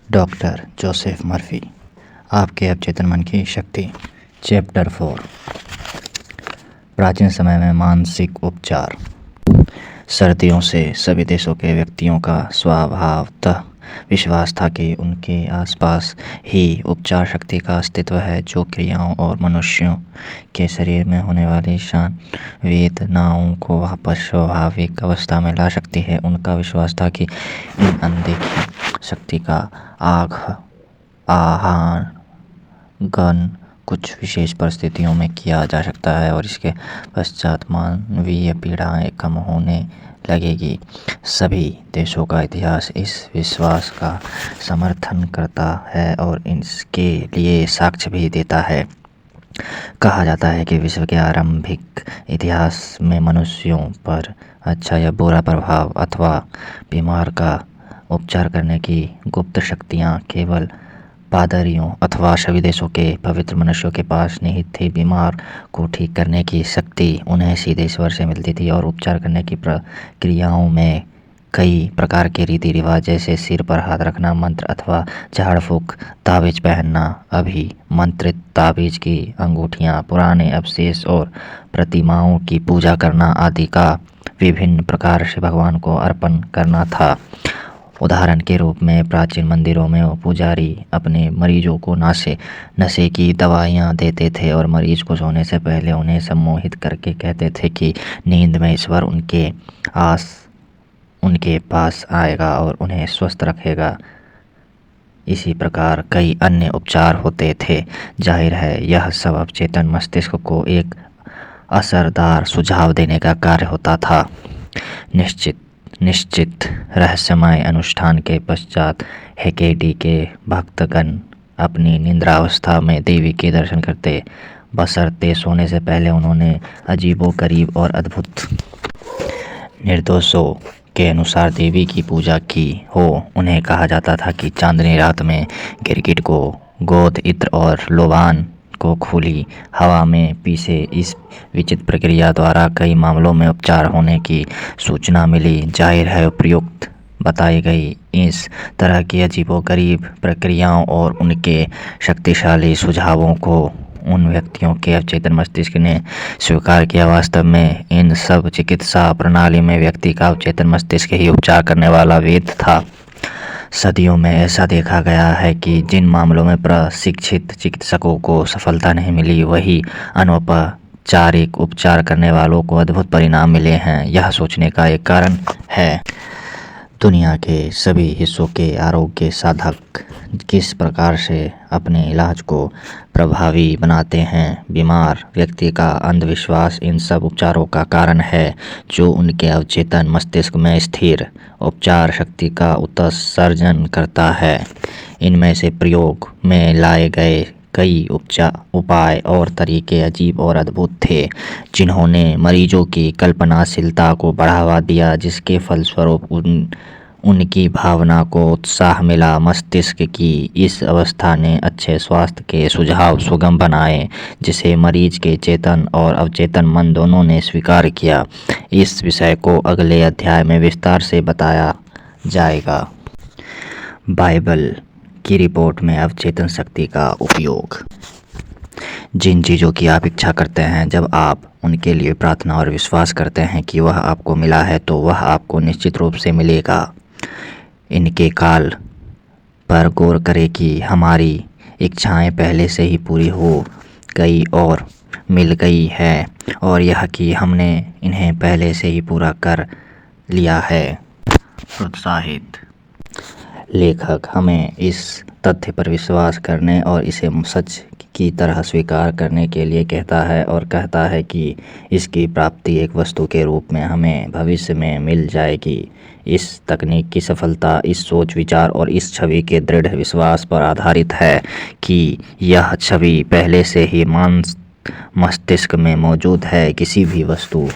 Doctor Joseph Murphy, आपके अवचेतन मन की शक्ति। चैप्टर 4। प्राचीन समय में मानसिक उपचार। सर्दियों से सभी देशों के व्यक्तियों का स्वभावतः विश्वास था कि उनके आसपास ही उपचार शक्ति का अस्तित्व है, जो क्रियाओं और मनुष्यों के शरीर में होने वाली वेदनाओं को वापस स्वाभाविक अवस्था में ला सकती है। उनका विश्वास था कि इन अनदेखी शक्ति का आहरण कुछ विशेष परिस्थितियों में किया जा सकता है और इसके पश्चात मानवीय पीड़ाएं कम होने लगेगी। सभी देशों का इतिहास इस विश्वास का समर्थन करता है और इसके लिए साक्ष्य भी देता है। कहा जाता है कि विश्व के आरंभिक इतिहास में मनुष्यों पर अच्छा या बुरा प्रभाव अथवा बीमार का उपचार करने की गुप्त शक्तियाँ केवल पादरियों अथवा सभी देशों के पवित्र मनुष्यों के पास निहित थी। बीमार को ठीक करने की शक्ति उन्हें सीधे ईश्वर से मिलती थी और उपचार करने की प्रक्रियाओं में कई प्रकार के रीति रिवाज, जैसे सिर पर हाथ रखना, मंत्र अथवा झाड़ फूक, ताबीज पहनना, अभिमंत्रित ताबीज की अंगूठियाँ, पुराने अवशेष और प्रतिमाओं की पूजा करना आदि का विभिन्न प्रकार से भगवान को अर्पण करना था। उदाहरण के रूप में प्राचीन मंदिरों में वो पुजारी अपने मरीजों को नशे की दवाइयाँ देते थे और मरीज को सोने से पहले उन्हें सम्मोहित करके कहते थे कि नींद में ईश्वर उनके पास आएगा और उन्हें स्वस्थ रखेगा। इसी प्रकार कई अन्य उपचार होते थे। जाहिर है यह सब अवचेतन मस्तिष्क को एक असरदार सुझाव देने का कार्य होता था। निश्चित रहस्यमय अनुष्ठान के पश्चात हेकेडी के भक्तगण अपनी निद्रावस्था में देवी के दर्शन करते, बशर्ते सोने से पहले उन्होंने अजीबोगरीब और अद्भुत निर्देशों के अनुसार देवी की पूजा की हो। उन्हें कहा जाता था कि चांदनी रात में गिरगिट को गोद इत्र और लोबान को खुली हवा में पीसे। इस विचित्र प्रक्रिया द्वारा कई मामलों में उपचार होने की सूचना मिली। जाहिर है उपयुक्त बताई गई इस तरह की अजीबोगरीब प्रक्रियाओं और उनके शक्तिशाली सुझावों को उन व्यक्तियों के अवचेतन मस्तिष्क ने स्वीकार किया। वास्तव में इन सब चिकित्सा प्रणाली में व्यक्ति का अवचेतन मस्तिष्क ही उपचार करने वाला वेद था। सदियों में ऐसा देखा गया है कि जिन मामलों में प्रशिक्षित चिकित्सकों को सफलता नहीं मिली, वही अनौपचारिक उपचार करने वालों को अद्भुत परिणाम मिले हैं। यह सोचने का एक कारण है दुनिया के सभी हिस्सों के आरोग्य साधक किस प्रकार से अपने इलाज को प्रभावी बनाते हैं। बीमार व्यक्ति का अंधविश्वास इन सब उपचारों का कारण है, जो उनके अवचेतन मस्तिष्क में स्थिर उपचार शक्ति का उत्सर्जन करता है। इनमें से प्रयोग में लाए गए कई उपाय और तरीके अजीब और अद्भुत थे, जिन्होंने मरीजों की कल्पनाशीलता को बढ़ावा दिया, जिसके फलस्वरूप उनकी भावना को उत्साह मिला। मस्तिष्क की इस अवस्था ने अच्छे स्वास्थ्य के सुझाव सुगम बनाए, जिसे मरीज के चेतन और अवचेतन मन दोनों ने स्वीकार किया। इस विषय को अगले अध्याय में विस्तार से बताया जाएगा। बाइबल की रिपोर्ट में अवचेतन शक्ति का उपयोग। जिन चीज़ों की आप इच्छा करते हैं, जब आप उनके लिए प्रार्थना और विश्वास करते हैं कि वह आपको मिला है, तो वह आपको निश्चित रूप से मिलेगा। इनके काल पर गौर करें कि हमारी इच्छाएं पहले से ही पूरी हो गई और मिल गई है, और यह कि हमने इन्हें पहले से ही पूरा कर लिया है। प्रोत्साहित लेखक हमें इस तथ्य पर विश्वास करने और इसे सच की तरह स्वीकार करने के लिए कहता है और कहता है कि इसकी प्राप्ति एक वस्तु के रूप में हमें भविष्य में मिल जाएगी। इस तकनीक की सफलता इस सोच विचार और इस छवि के दृढ़ विश्वास पर आधारित है कि यह छवि पहले से ही मस्तिष्क में मौजूद है। किसी भी वस्तु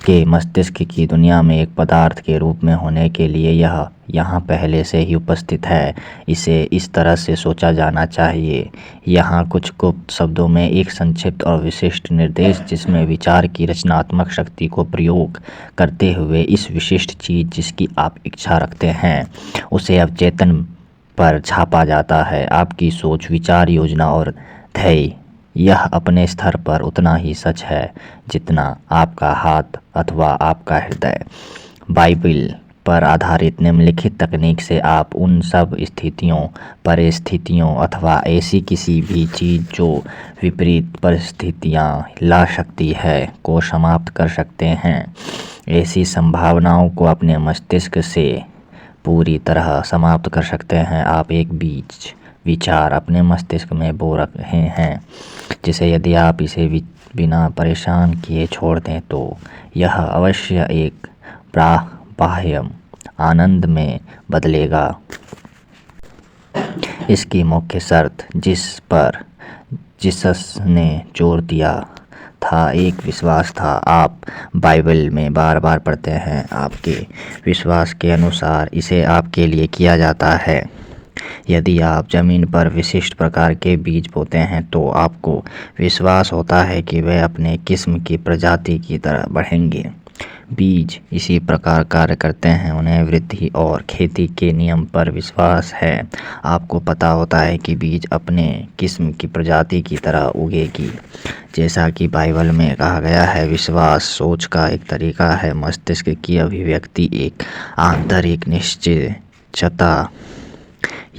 के मस्तिष्क की दुनिया में एक पदार्थ के रूप में होने के लिए यह यहाँ पहले से ही उपस्थित है। इसे इस तरह से सोचा जाना चाहिए। यहाँ कुछ गुप्त शब्दों में एक संक्षिप्त और विशिष्ट निर्देश, जिसमें विचार की रचनात्मक शक्ति को प्रयोग करते हुए इस विशिष्ट चीज़ जिसकी आप इच्छा रखते हैं, उसे अवचेतन पर छापा जाता है। आपकी सोच, विचार, योजना और ध्येय, यह अपने स्तर पर उतना ही सच है जितना आपका हाथ अथवा आपका हृदय। बाइबिल पर आधारित निम्नलिखित तकनीक से आप उन सब स्थितियों, परिस्थितियों अथवा ऐसी किसी भी चीज़ जो विपरीत परिस्थितियाँ ला सकती है को समाप्त कर सकते हैं। ऐसी संभावनाओं को अपने मस्तिष्क से पूरी तरह समाप्त कर सकते हैं। आप एक विचार अपने मस्तिष्क में बो रहे हैं जिसे यदि आप इसे बिना परेशान किए छोड़ दें तो यह अवश्य एक बाह्य आनंद में बदलेगा। इसकी मुख्य शर्त, जिस पर जीसस ने जोर दिया था, एक विश्वास था। आप बाइबल में बार बार पढ़ते हैं, आपके विश्वास के अनुसार इसे आपके लिए किया जाता है। यदि आप ज़मीन पर विशिष्ट प्रकार के बीज बोते हैं तो आपको विश्वास होता है कि वे अपने किस्म की प्रजाति की तरह बढ़ेंगे। बीज इसी प्रकार कार्य करते हैं, उन्हें वृद्धि और खेती के नियम पर विश्वास है। आपको पता होता है कि बीज अपने किस्म की प्रजाति की तरह उगेगी। जैसा कि बाइबल में कहा गया है, विश्वास सोच का एक तरीका है, मस्तिष्क की अभिव्यक्ति, एक आंतरिक निश्चितता,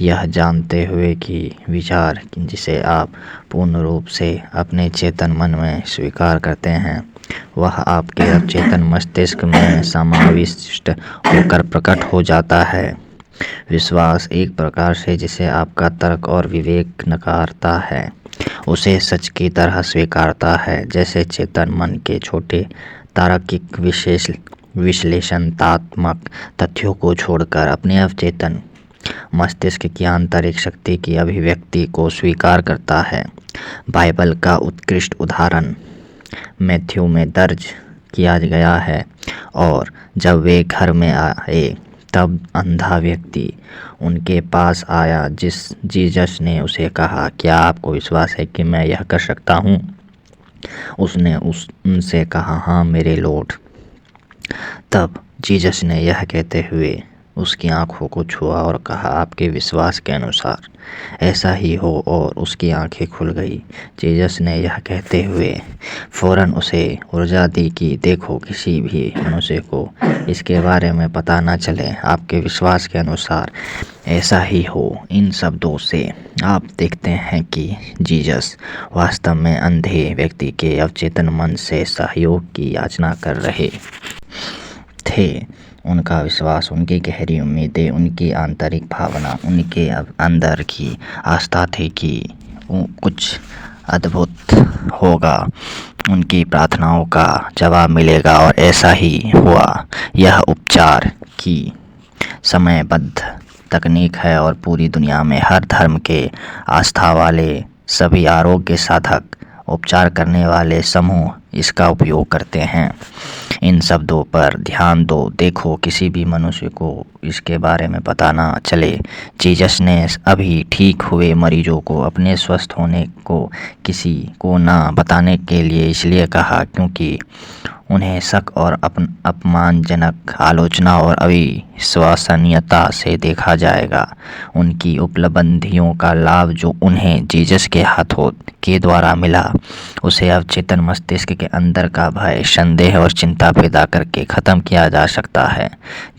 यह जानते हुए कि विचार जिसे आप पूर्ण रूप से अपने चेतन मन में स्वीकार करते हैं वह आपके अवचेतन मस्तिष्क में समाविष्ट होकर प्रकट हो जाता है। विश्वास एक प्रकार से जिसे आपका तर्क और विवेक नकारता है उसे सच की तरह स्वीकारता है। जैसे चेतन मन के छोटे तार्किक विश्लेषणात्मक तथ्यों को छोड़कर अपने अवचेतन मस्तिष्क की आंतरिक शक्ति की अभिव्यक्ति को स्वीकार करता है। बाइबल का उत्कृष्ट उदाहरण मैथ्यू में दर्ज किया गया है। और जब वे घर में आए तब अंधा व्यक्ति उनके पास आया। जीसस ने उसे कहा, क्या आपको विश्वास है कि मैं यह कर सकता हूँ? उसने उनसे कहा, हाँ मेरे लॉर्ड। तब जीसस ने यह कहते हुए उसकी आंखों को छुआ और कहा, आपके विश्वास के अनुसार ऐसा ही हो, और उसकी आंखें खुल गई। जीसस ने यह कहते हुए फौरन उसे ऊर्जा दी कि देखो, किसी भी मनुष्य को इसके बारे में पता न चले, आपके विश्वास के अनुसार ऐसा ही हो। इन शब्दों से आप देखते हैं कि जीसस वास्तव में अंधे व्यक्ति के अवचेतन मन से सहयोग की याचना कर रहे थे। उनका विश्वास, उनकी गहरी उम्मीदें, उनकी आंतरिक भावना, उनके अंदर की आस्था थी कि कुछ अद्भुत होगा, उनकी प्रार्थनाओं का जवाब मिलेगा, और ऐसा ही हुआ। यह उपचार की समयबद्ध तकनीक है और पूरी दुनिया में हर धर्म के आस्था वाले सभी आरोग्य साधक उपचार करने वाले समूह इसका उपयोग करते हैं। इन शब्दों पर ध्यान दो। देखो, किसी भी मनुष्य को इसके बारे में पता ना चले। जीसस ने अभी ठीक हुए मरीजों को अपने स्वस्थ होने को किसी को ना बताने के लिए इसलिए कहा क्योंकि उन्हें शक और अपमानजनक आलोचना और अविश्वसनीयता से देखा जाएगा। उनकी उपलब्धियों का लाभ जो उन्हें जीसस के हाथों के द्वारा मिला उसे अवचेतन मस्तिष्क के अंदर का भय, संदेह और चिंता पैदा करके ख़त्म किया जा सकता है।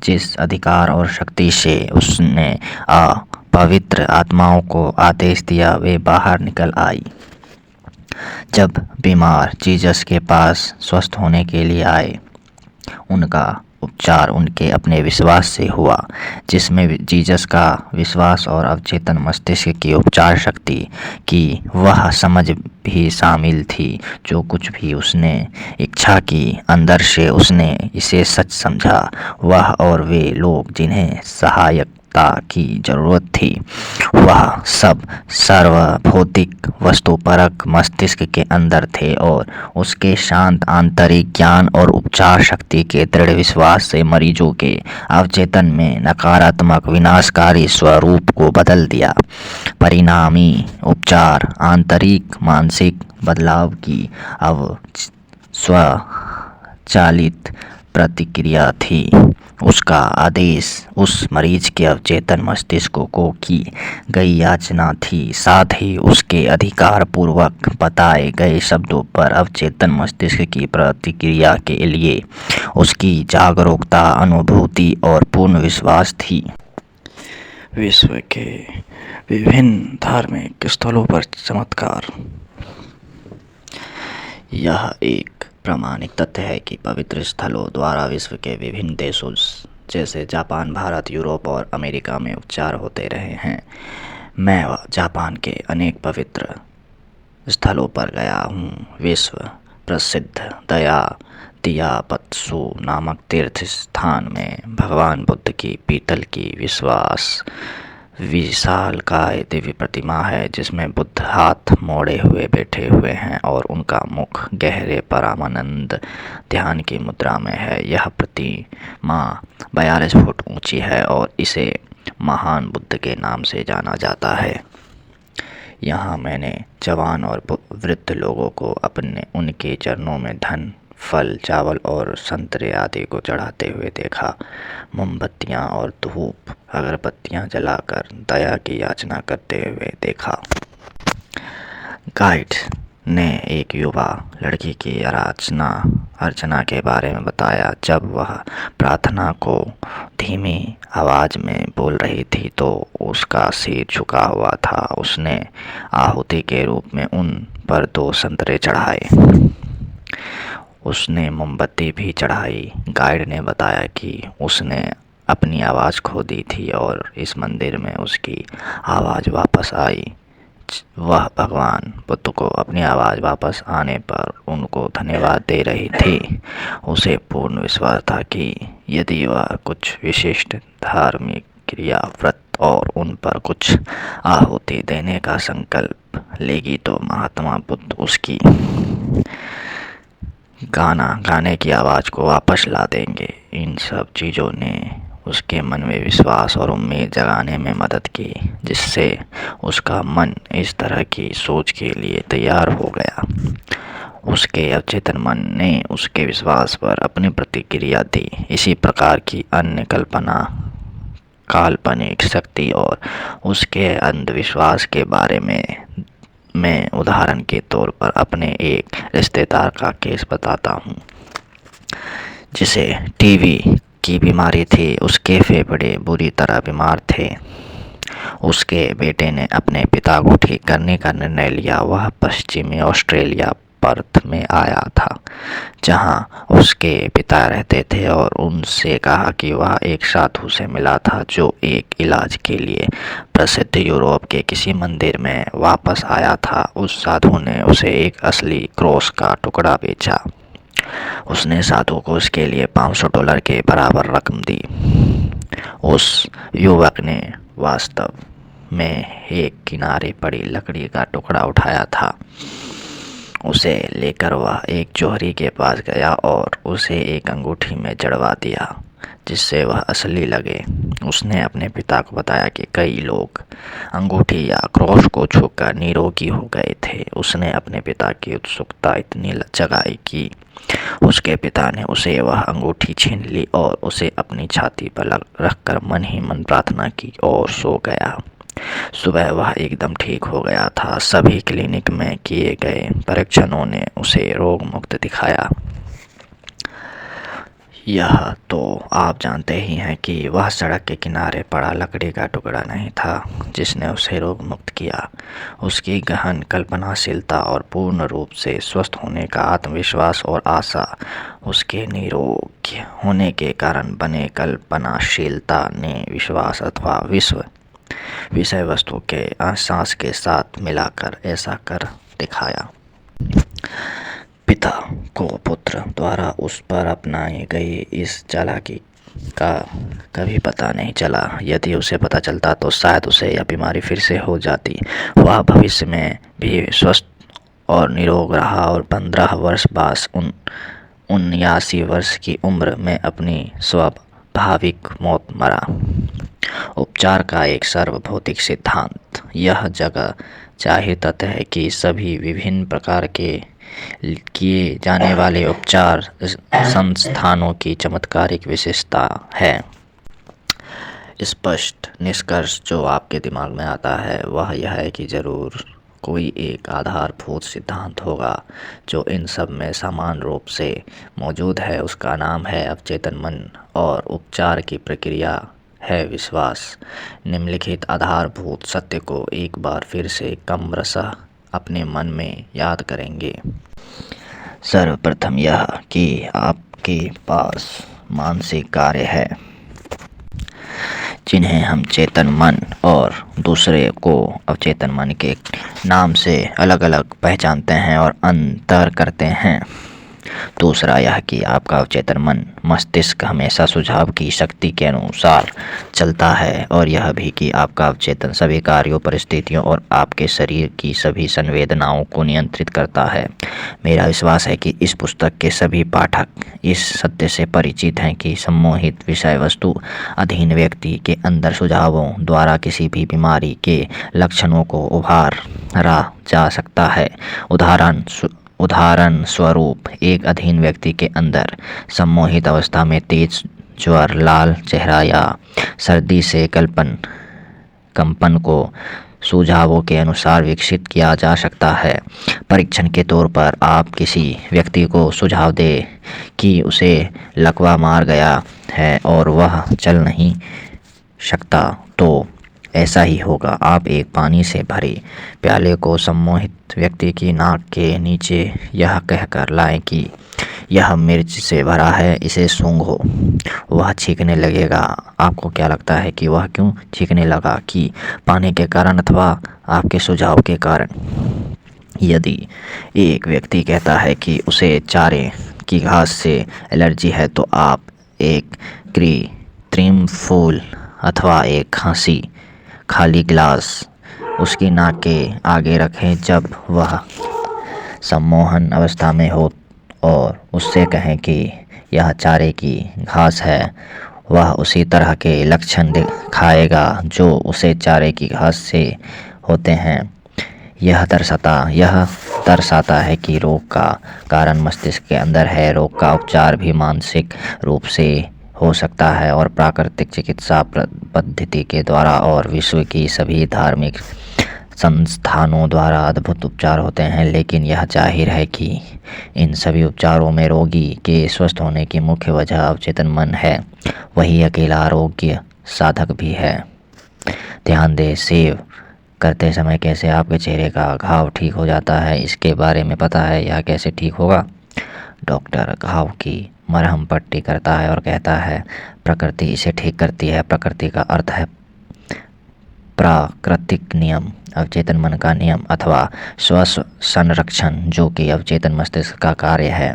जिस अधिकार और शक्ति से उसने अपवित्र आत्माओं को आदेश दिया वे बाहर निकल आई। जब बीमार जीसस के पास स्वस्थ होने के लिए आए, उनका उपचार उनके अपने विश्वास से हुआ, जिसमें जीसस का विश्वास और अवचेतन मस्तिष्क की उपचार शक्ति की वह समझ भी शामिल थी। जो कुछ भी उसने इच्छा की, अंदर से उसने इसे सच समझा। वह और वे लोग जिन्हें सहायता की जरूरत थी वह सब सर्वभौतिक वस्तुपरक मस्तिष्क के अंदर थे, और उसके शांत आंतरिक ज्ञान और उपचार शक्ति के दृढ़ विश्वास से मरीजों के अवचेतन में नकारात्मक विनाशकारी स्वरूप को बदल दिया। परिणामी उपचार आंतरिक मानसिक बदलाव की स्वचालित प्रतिक्रिया थी। उसका आदेश उस मरीज के अवचेतन मस्तिष्क को की गई याचना थी, साथ ही उसके अधिकार पूर्वक बताए गए शब्दों पर अवचेतन मस्तिष्क की प्रतिक्रिया के लिए उसकी जागरूकता, अनुभूति और पूर्ण विश्वास थी। विश्व के विभिन्न धार्मिक स्थलों पर चमत्कार। यह एक प्रामाणिक तथ्य है कि पवित्र स्थलों द्वारा विश्व के विभिन्न देशों जैसे जापान, भारत, यूरोप और अमेरिका में उपचार होते रहे हैं। मैं जापान के अनेक पवित्र स्थलों पर गया हूँ। विश्व प्रसिद्ध दयातियापत्सु नामक तीर्थ स्थान में भगवान बुद्ध की पीतल की विशालकाय दिव्य प्रतिमा है, जिसमें बुद्ध हाथ मोड़े हुए बैठे हुए हैं और उनका मुख गहरे परमानंद ध्यान की मुद्रा में है। यह प्रतिमा 42 फुट ऊंची है और इसे महान बुद्ध के नाम से जाना जाता है। यहाँ मैंने जवान और वृद्ध लोगों को उनके चरणों में धन, फल, चावल और संतरे आदि को चढ़ाते हुए देखा। मोमबत्तियाँ और धूप अगरबत्तियाँ जलाकर दया की याचना करते हुए देखा। गाइड ने एक युवा लड़की की अर्चना के बारे में बताया। जब वह प्रार्थना को धीमी आवाज़ में बोल रही थी तो उसका सिर झुका हुआ था। उसने आहुति के रूप में उन पर 2 संतरे चढ़ाए। उसने मोमबत्ती भी चढ़ाई। गाइड ने बताया कि उसने अपनी आवाज़ खो दी थी और इस मंदिर में उसकी आवाज़ वापस आई। वह भगवान बुद्ध को अपनी आवाज़ वापस आने पर उनको धन्यवाद दे रही थी। उसे पूर्ण विश्वास था कि यदि वह कुछ विशिष्ट धार्मिक क्रिया, व्रत और उन पर कुछ आहुति देने का संकल्प लेगी तो महात्मा बुद्ध उसकी गाने की आवाज़ को वापस ला देंगे। इन सब चीज़ों ने उसके मन में विश्वास और उम्मीद जगाने में मदद की, जिससे उसका मन इस तरह की सोच के लिए तैयार हो गया। उसके अवचेतन मन ने उसके विश्वास पर अपनी प्रतिक्रिया दी। इसी प्रकार की अन्य काल्पनिक शक्ति और उसके अंधविश्वास के बारे में मैं उदाहरण के तौर पर अपने एक रिश्तेदार का केस बताता हूँ, जिसे टीबी की बीमारी थी। उसके फेफड़े बुरी तरह बीमार थे। उसके बेटे ने अपने पिता को ठीक करने का निर्णय लिया। वह पश्चिमी ऑस्ट्रेलिया पर्थ में आया था, जहां उसके पिता रहते थे, और उनसे कहा कि वह एक साधु से मिला था जो एक इलाज के लिए प्रसिद्ध यूरोप के किसी मंदिर में वापस आया था। उस साधु ने उसे एक असली क्रॉस का टुकड़ा बेचा। उसने साधु को उसके लिए $500 के बराबर रकम दी। उस युवक ने वास्तव में एक किनारे पड़ी लकड़ी का टुकड़ा उठाया था। उसे लेकर वह एक जोहरी के पास गया और उसे एक अंगूठी में जड़वा दिया, जिससे वह असली लगे। उसने अपने पिता को बताया कि कई लोग अंगूठी या क्रॉस को छूकर निरोगी हो गए थे। उसने अपने पिता की उत्सुकता इतनी जगाई कि उसके पिता ने उसे वह अंगूठी छीन ली और उसे अपनी छाती पर रखकर मन ही मन प्रार्थना की और सो गया। सुबह वह एकदम ठीक हो गया था। सभी क्लिनिक में किए गए परीक्षणों ने उसे रोग मुक्त दिखाया। यह तो आप जानते ही हैं कि वह सड़क के किनारे पड़ा लकड़ी का टुकड़ा नहीं था जिसने उसे रोग मुक्त किया। उसकी गहन कल्पनाशीलता और पूर्ण रूप से स्वस्थ होने का आत्मविश्वास और आशा उसके निरोग होने के कारण बने। कल्पनाशीलता ने विश्वास अथवा विषय वस्तु के एहसास के साथ मिलाकर ऐसा कर दिखाया। पिता को पुत्र द्वारा उस पर अपनाई गई इस चालाकी का कभी पता नहीं चला। यदि उसे पता चलता तो शायद उसे यह बीमारी फिर से हो जाती। वह भविष्य में भी स्वस्थ और निरोग रहा और 15 वर्ष बाद 79 वर्ष की उम्र में अपनी स्वाभाविक मौत मरा। उपचार का एक सार्वभौतिक सिद्धांत। यह जगह जाहिर तथ्य है कि सभी विभिन्न प्रकार के किए जाने वाले उपचार संस्थानों की चमत्कारिक विशेषता है। स्पष्ट निष्कर्ष जो आपके दिमाग में आता है वह यह है कि ज़रूर कोई एक आधारभूत सिद्धांत होगा जो इन सब में समान रूप से मौजूद है। उसका नाम है अवचेतन मन और उपचार की प्रक्रिया है विश्वास। निम्नलिखित आधारभूत सत्य को एक बार फिर से क्रमशः अपने मन में याद करेंगे। सर्वप्रथम यह कि आपके पास मानसिक कार्य है जिन्हें हम चेतन मन और दूसरे को अवचेतन मन के नाम से अलग अलग पहचानते हैं और अंतर करते हैं। दूसरा यह कि आपका अवचेतन मन मस्तिष्क हमेशा सुझाव की शक्ति के अनुसार चलता है और यह भी कि आपका अवचेतन सभी कार्यों, परिस्थितियों और आपके शरीर की सभी संवेदनाओं को नियंत्रित करता है। मेरा विश्वास है कि इस पुस्तक के सभी पाठक इस सत्य से परिचित हैं कि सम्मोहित विषय वस्तु अधीन व्यक्ति के अंदर सुझावों द्वारा किसी भी बीमारी के लक्षणों को उभारा जा सकता है। उदाहरण स्वरूप एक अधीन व्यक्ति के अंदर सम्मोहित अवस्था में तेज ज्वर, लाल चेहरा या सर्दी से कंपन को सुझावों के अनुसार विकसित किया जा सकता है। परीक्षण के तौर पर आप किसी व्यक्ति को सुझाव दें कि उसे लकवा मार गया है और वह चल नहीं सकता तो ऐसा ही होगा। आप एक पानी से भरे प्याले को सम्मोहित व्यक्ति की नाक के नीचे यह कहकर लाएं कि यह मिर्च से भरा है, इसे सूंघो। वह छींकने लगेगा। आपको क्या लगता है कि वह क्यों छींकने लगा? कि पानी के कारण अथवा आपके सुझाव के कारण? यदि एक व्यक्ति कहता है कि उसे चारे की घास से एलर्जी है तो आप एक कृत्रिम फूल अथवा एक खाली गिलास उसकी नाक के आगे रखें जब वह सम्मोहन अवस्था में हो और उससे कहें कि यह चारे की घास है। वह उसी तरह के लक्षण दिखाएगा जो उसे चारे की घास से होते हैं। यह दर्शाता है कि रोग का कारण मस्तिष्क के अंदर है। रोग का उपचार भी मानसिक रूप से हो सकता है और प्राकृतिक चिकित्सा पद्धति के द्वारा और विश्व की सभी धार्मिक संस्थानों द्वारा अद्भुत उपचार होते हैं। लेकिन यह जाहिर है कि इन सभी उपचारों में रोगी के स्वस्थ होने की मुख्य वजह अवचेतन मन है। वही अकेला आरोग्य साधक भी है। ध्यान दें, सेव करते समय कैसे आपके चेहरे का घाव ठीक हो जाता है, इसके बारे में पता है? यह कैसे ठीक होगा? डॉक्टर घाव की मरहम पट्टी करता है और कहता है प्रकृति इसे ठीक करती है। प्रकृति का अर्थ है प्राकृतिक नियम, अवचेतन मन का नियम अथवा स्व संरक्षण जो कि अवचेतन मस्तिष्क का कार्य है।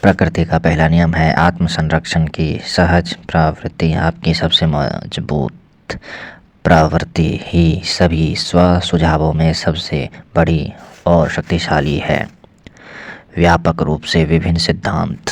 प्रकृति का पहला नियम है आत्म संरक्षण की सहज प्रवृत्ति। आपकी सबसे मजबूत प्रवृत्ति ही सभी स्व सुझावों में सबसे बड़ी और शक्तिशाली है। व्यापक रूप से विभिन्न सिद्धांत,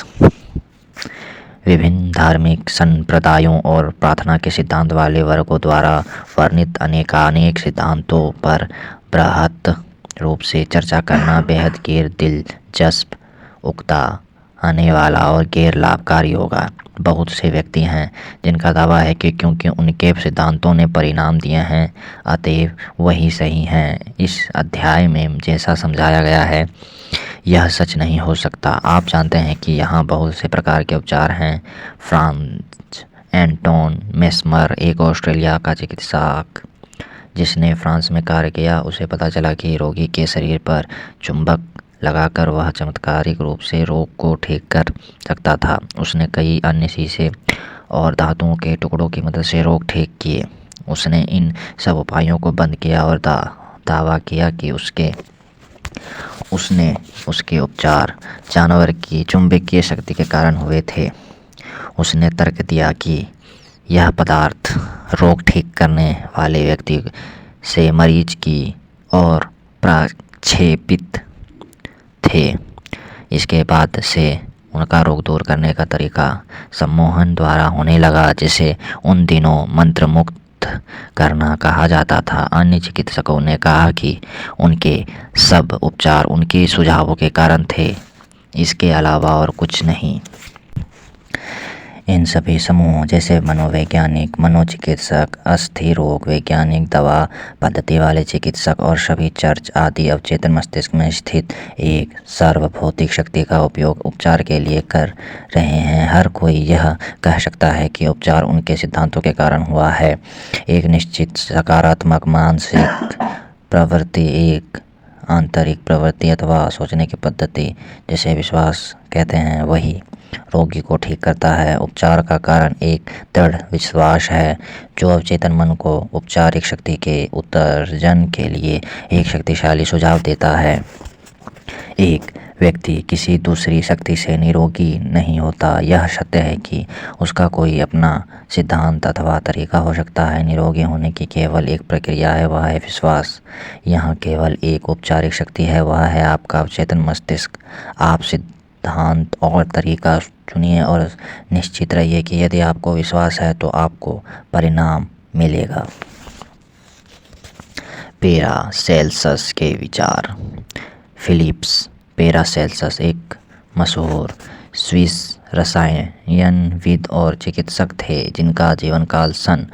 विभिन्न धार्मिक संप्रदायों और प्रार्थना के सिद्धांत वाले वर्गों द्वारा वर्णित अनेकानेक सिद्धांतों पर बृहत रूप से चर्चा करना बेहद गैर दिलचस्प, उकता आने वाला और गैर लाभकारी होगा। बहुत से व्यक्ति हैं जिनका दावा है कि क्योंकि उनके सिद्धांतों ने परिणाम दिए हैं अतएव वही सही हैं। इस अध्याय में जैसा समझाया गया है यह सच नहीं हो सकता। आप जानते हैं कि यहाँ बहुत से प्रकार के उपचार हैं। फ्रांस एंटोन मेस्मर, एक ऑस्ट्रेलिया का चिकित्सक जिसने फ्रांस में कार्य किया, उसे पता चला कि रोगी के शरीर पर चुंबक लगाकर वह चमत्कारिक रूप से रोग को ठीक कर सकता था। उसने कई अन्य शीशे और धातुओं के टुकड़ों की मदद से रोग ठीक किए। उसने इन सब उपायों को बंद किया और दावा किया कि उसके उपचार जानवर की चुंबकीय शक्ति के कारण हुए थे। उसने तर्क दिया कि यह पदार्थ रोग ठीक करने वाले व्यक्ति से मरीज की ओर प्रक्षेपित थे। इसके बाद से उनका रोग दूर करने का तरीका सम्मोहन द्वारा होने लगा, जिसे उन दिनों मंत्र मुक्त करना कहा जाता था। अन्य चिकित्सकों ने कहा कि उनके सब उपचार उनके सुझावों के कारण थे, इसके अलावा और कुछ नहीं। इन सभी समूहों जैसे मनोवैज्ञानिक, मनोचिकित्सक, अस्थि रोग वैज्ञानिक, दवा पद्धति वाले चिकित्सक और सभी चर्च आदि अवचेतन मस्तिष्क में स्थित एक सार्वभौतिक शक्ति का उपयोग उपचार के लिए कर रहे हैं। हर कोई यह कह सकता है कि उपचार उनके सिद्धांतों के कारण हुआ है। एक निश्चित सकारात्मक मानसिक प्रवृत्ति, एक आंतरिक प्रवृत्ति अथवा सोचने की पद्धति जिसे विश्वास कहते हैं, वही रोगी को ठीक करता है। उपचार का कारण एक दृढ़ विश्वास है जो अवचेतन मन को उपचारिक शक्ति के उत्सर्जन के लिए एक शक्तिशाली सुझाव देता है। एक व्यक्ति किसी दूसरी शक्ति से निरोगी नहीं होता। यह सत्य है कि उसका कोई अपना सिद्धांत अथवा तरीका हो सकता है। निरोगी होने की केवल एक प्रक्रिया है, वह है विश्वास। यहाँ केवल एक उपचारिक शक्ति है, वह है आपका अवचेतन मस्तिष्क। आप सिद्धांत और तरीका चुनिए और निश्चित रहिए कि यदि आपको विश्वास है तो आपको परिणाम मिलेगा। पैरासेल्सस के विचार। फिलिप्स पैरासेल्सस एक मशहूर स्विस रसायनविद और चिकित्सक थे जिनका जीवन काल सन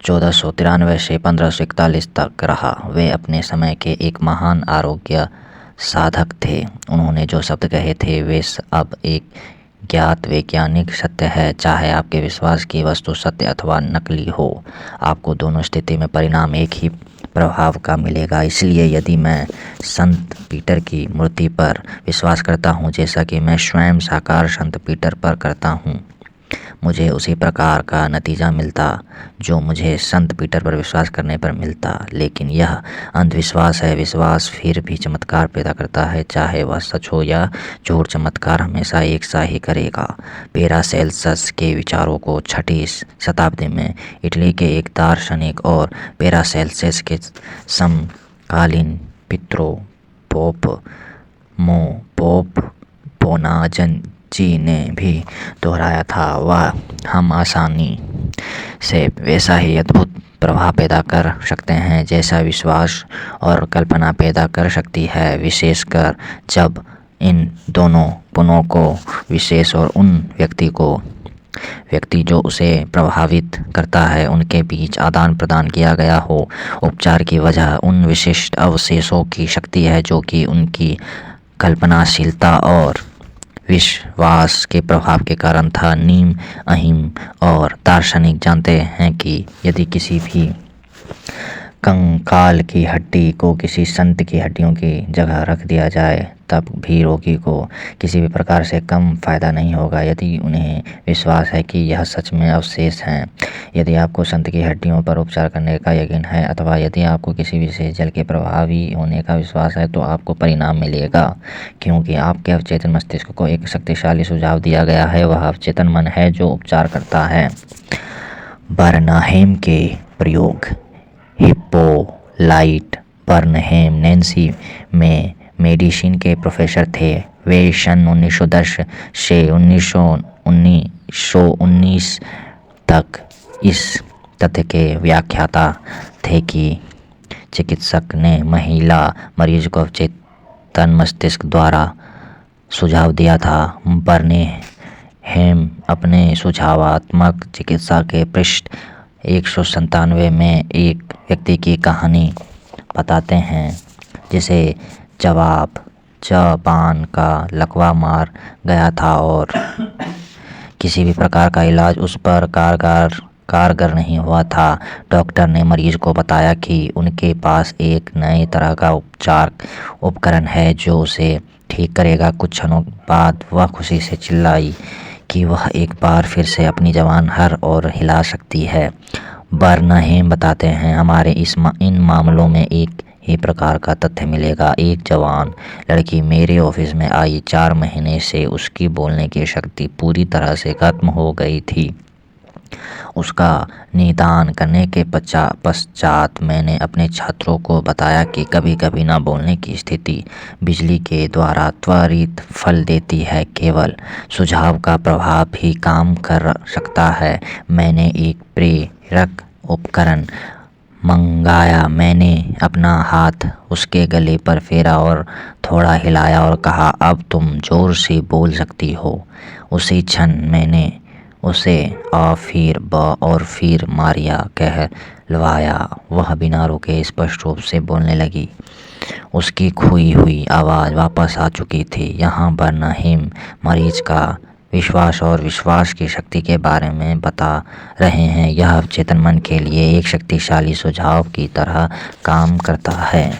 1493 से 1541 तक रहा। वे अपने समय के एक महान आरोग्य साधक थे। उन्होंने जो शब्द कहे थे वे अब एक ज्ञात वैज्ञानिक सत्य है। चाहे आपके विश्वास की वस्तु सत्य अथवा नकली हो, आपको दोनों स्थिति में परिणाम एक ही प्रभाव का मिलेगा। इसलिए यदि मैं संत पीटर की मूर्ति पर विश्वास करता हूँ, जैसा कि मैं स्वयं साकार संत पीटर पर करता हूँ, मुझे उसी प्रकार का नतीजा मिलता जो मुझे संत पीटर पर विश्वास करने पर मिलता। लेकिन यह अंधविश्वास है। विश्वास फिर भी चमत्कार पैदा करता है, चाहे वह सच हो या झूठ। चमत्कार हमेशा एक सा ही करेगा। पैरासेल्सस के विचारों को 6वीं शताब्दी में इटली के एक दार्शनिक और पैरासेल्सस के समकालीन पितरों पोप बोनाज़न जी ने भी दोहराया था। वह हम आसानी से वैसा ही अद्भुत प्रभाव पैदा कर सकते हैं जैसा विश्वास और कल्पना पैदा कर सकती है, विशेषकर जब इन दोनों गुणों को विशेष और उन व्यक्ति जो उसे प्रभावित करता है उनके बीच आदान प्रदान किया गया हो। उपचार की वजह उन विशिष्ट अवशेषों की शक्ति है जो कि उनकी कल्पनाशीलता और विश्वास के प्रभाव के कारण था। नीम, अहिम और दार्शनिक जानते हैं कि यदि किसी भी कंकाल की हड्डी को किसी संत की हड्डियों की जगह रख दिया जाए तब भी रोगी को किसी भी प्रकार से कम फायदा नहीं होगा, यदि उन्हें विश्वास है कि यह सच में अवशेष हैं। यदि आपको संत की हड्डियों पर उपचार करने का यकीन है अथवा यदि आपको किसी विशेष जल के प्रभावी होने का विश्वास है तो आपको परिणाम मिलेगा, क्योंकि आपके अवचेतन मस्तिष्क को एक शक्तिशाली सुझाव दिया गया है। वह अवचेतन मन है जो उपचार करता है। बर्नहेम के प्रयोग। हिप्पोलाइट बर्नहेम नैन्सी में मेडिसिन के प्रोफेसर थे। वे सन 1910 से 1919 तक इस तथ्य के व्याख्याता थे कि चिकित्सक ने महिला मरीज को अवचेतन मस्तिष्क द्वारा सुझाव दिया था। बर्नहेम अपने सुझावात्मक चिकित्सा के पृष्ठ 197 में एक व्यक्ति की कहानी बताते हैं जिसे जबान का लकवा मार गया था और किसी भी प्रकार का इलाज उस पर कारगर नहीं हुआ था। डॉक्टर ने मरीज को बताया कि उनके पास एक नए तरह का उपचार उपकरण है जो उसे ठीक करेगा। कुछ क्षणों बाद वह खुशी से चिल्लाई कि वह एक बार फिर से अपनी जबान हर ओर हिला सकती है। बर्नहेम बताते हैं, हमारे इन मामलों में एक ही प्रकार का तथ्य मिलेगा। एक जवान लड़की मेरे ऑफिस में आई। 4 महीने से उसकी बोलने की शक्ति पूरी तरह से खत्म हो गई थी। उसका निदान करने के पश्चात मैंने अपने छात्रों को बताया कि कभी कभी ना बोलने की स्थिति बिजली के द्वारा त्वरित फल देती है। केवल सुझाव का प्रभाव भी काम कर सकता है। मैंने एक प्रेरक उपकरण मंगाया। मैंने अपना हाथ उसके गले पर फेरा और थोड़ा हिलाया और कहा, अब तुम जोर से बोल सकती हो। उसी क्षण मैंने उसे आ फिर ब और फिर मारिया कहलवाया। वह बिना रुके स्पष्ट रूप से बोलने लगी। उसकी खोई हुई आवाज़ वापस आ चुकी थी। यहाँ पर नहीम मरीज का विश्वास और विश्वास की शक्ति के बारे में बता रहे हैं। यह अवचेतन मन के लिए एक शक्तिशाली सुझाव की तरह काम करता है।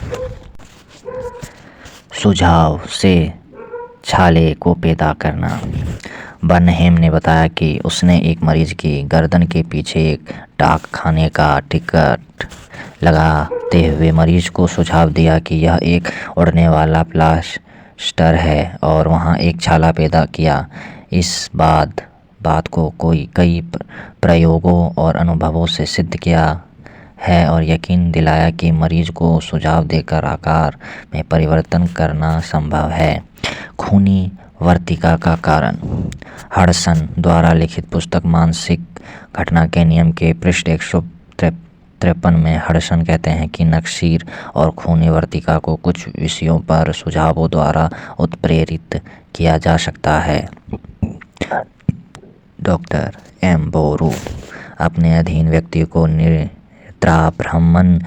सुझाव से छाले को पैदा करना। बर्नहेम ने बताया कि उसने एक मरीज की गर्दन के पीछे एक डाक खाने का टिकट लगाते हुए मरीज को सुझाव दिया कि यह एक उड़ने वाला प्लास्टर है और वहाँ एक छाला पैदा किया। इस बात को कई प्रयोगों और अनुभवों से सिद्ध किया है और यकीन दिलाया कि मरीज को सुझाव देकर आकार में परिवर्तन करना संभव है। खूनी वर्तिका का कारण। हडसन द्वारा लिखित पुस्तक मानसिक घटना के नियम के पृष्ठ 153 में हडसन कहते हैं कि नक्सीर और खूनी वर्तिका को कुछ विषयों पर सुझावों द्वारा उत्प्रेरित किया जा सकता है। डॉक्टर एम बोरू अपने अधीन व्यक्ति को निद्राभ्रमण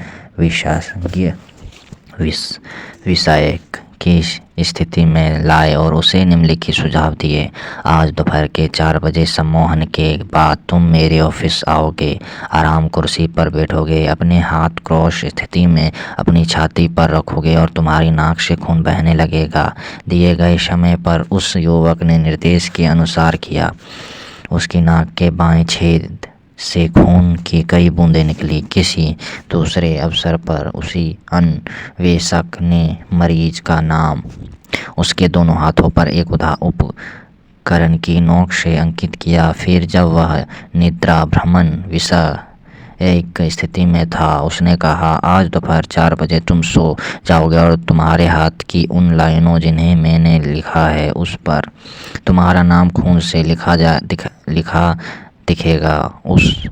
विषयक की स्थिति में लाए और उसे निम्नलिखित सुझाव दिए। आज दोपहर के 4 बजे सम्मोहन के बाद तुम मेरे ऑफिस आओगे, आराम कुर्सी पर बैठोगे, अपने हाथ क्रॉस स्थिति में अपनी छाती पर रखोगे और तुम्हारी नाक से खून बहने लगेगा। दिए गए समय पर उस युवक ने निर्देश के अनुसार किया। उसकी नाक के बाएं छेद से खून की कई बूंदें निकली। किसी दूसरे अवसर पर उसी अन्वेषक ने मरीज का नाम उसके दोनों हाथों पर एक उपकरण की नोक से अंकित किया। फिर जब वह निद्राभ्रमण विषयक स्थिति में था, उसने कहा, आज दोपहर 4 बजे तुम सो जाओगे और तुम्हारे हाथ की उन लाइनों जिन्हें मैंने लिखा है उस पर तुम्हारा नाम खून से लिखा दिखेगा। उस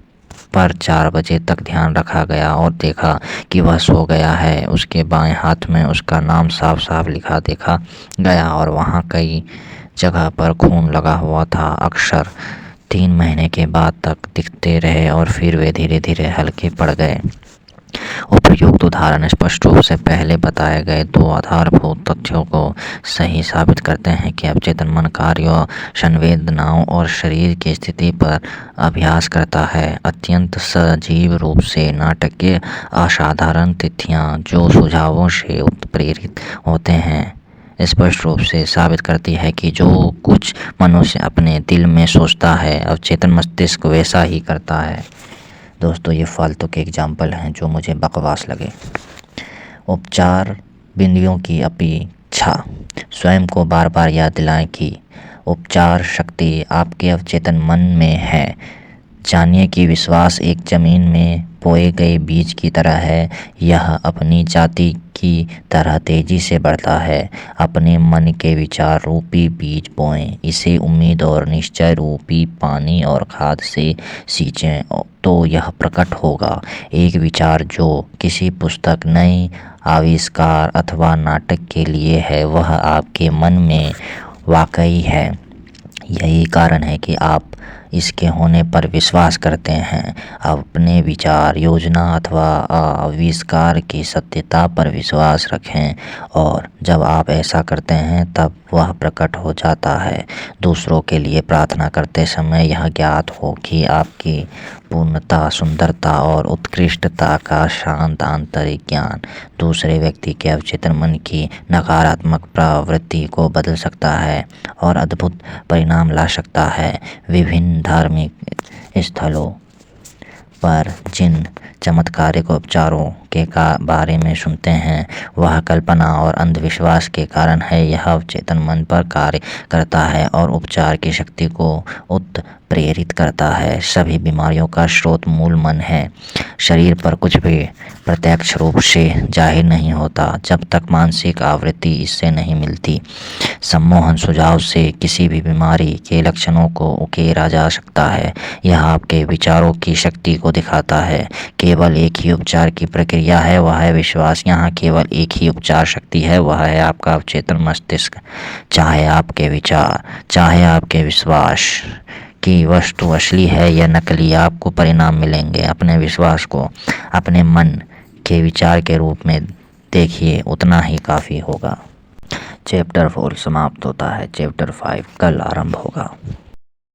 पर 4 बजे तक ध्यान रखा गया और देखा कि वह सो गया है। उसके बाएं हाथ में उसका नाम साफ साफ लिखा देखा गया और वहाँ कई जगह पर खून लगा हुआ था। अक्षर 3 महीने के बाद तक दिखते रहे और फिर वे धीरे धीरे हल्के पड़ गए। उपयुक्त उदाहरण स्पष्ट रूप से पहले बताए गए 2 आधारभूत तथ्यों को सही साबित करते हैं कि अवचेतन मन कार्यों, संवेदनाओं और शरीर की स्थिति पर अभ्यास करता है। अत्यंत सजीव रूप से नाटकीय असाधारण तिथियां जो सुझावों से उत्प्रेरित होते हैं स्पष्ट रूप से साबित करती है कि जो कुछ मनुष्य अपने दिल में सोचता है, अवचेतन मस्तिष्क वैसा ही करता है। दोस्तों, ये फालतू के एग्जाम्पल हैं जो मुझे बकवास लगे। उपचार बिंदुओं की अपेक्षा। स्वयं को बार बार याद दिलाएं कि उपचार शक्ति आपके अवचेतन मन में है। जानिए कि विश्वास एक जमीन में बोए गए बीज की तरह है। यह अपनी जाति की तरह तेजी से बढ़ता है। अपने मन के विचार रूपी बीज बोएं, इसे उम्मीद और निश्चय रूपी पानी और खाद से सींचें तो यह प्रकट होगा। एक विचार जो किसी पुस्तक, नए आविष्कार अथवा नाटक के लिए है, वह आपके मन में वाकई है। यही कारण है कि आप इसके होने पर विश्वास करते हैं। अपने विचार, योजना अथवा आविष्कार की सत्यता पर विश्वास रखें और जब आप ऐसा करते हैं तब वह प्रकट हो जाता है। दूसरों के लिए प्रार्थना करते समय यह ज्ञात हो कि आपकी पूर्णता, सुंदरता और उत्कृष्टता का शांत आंतरिक ज्ञान दूसरे व्यक्ति के अवचेतन मन की नकारात्मक प्रवृत्ति को बदल सकता है और अद्भुत परिणाम ला सकता है। विभिन्न धार्मिक स्थलों पर जिन चमत्कारिक उपचारों के बारे में सुनते हैं वह कल्पना और अंधविश्वास के कारण है। यह अवचेतन मन पर कार्य करता है और उपचार की शक्ति को उत्प्रेरित करता है। सभी बीमारियों का स्रोत मूल मन है। शरीर पर कुछ भी प्रत्यक्ष रूप से जाहिर नहीं होता जब तक मानसिक आवृत्ति इससे नहीं मिलती। सम्मोहन सुझाव से किसी भी बीमारी के लक्षणों को उकेरा जा सकता है। यह आपके विचारों की शक्ति को दिखाता है। केवल एक ही उपचार की प्रक्रिया है, वह है विश्वास। यहाँ केवल एक ही उपचार शक्ति है, वह है आपका अवचेतन मस्तिष्क। चाहे आपके विचार, चाहे आपके विश्वास कि वस्तु असली है या नकली, आपको परिणाम मिलेंगे। अपने विश्वास को अपने मन के विचार के रूप में देखिए, उतना ही काफ़ी होगा। चैप्टर 4 समाप्त होता है। चैप्टर 5 कल आरंभ होगा।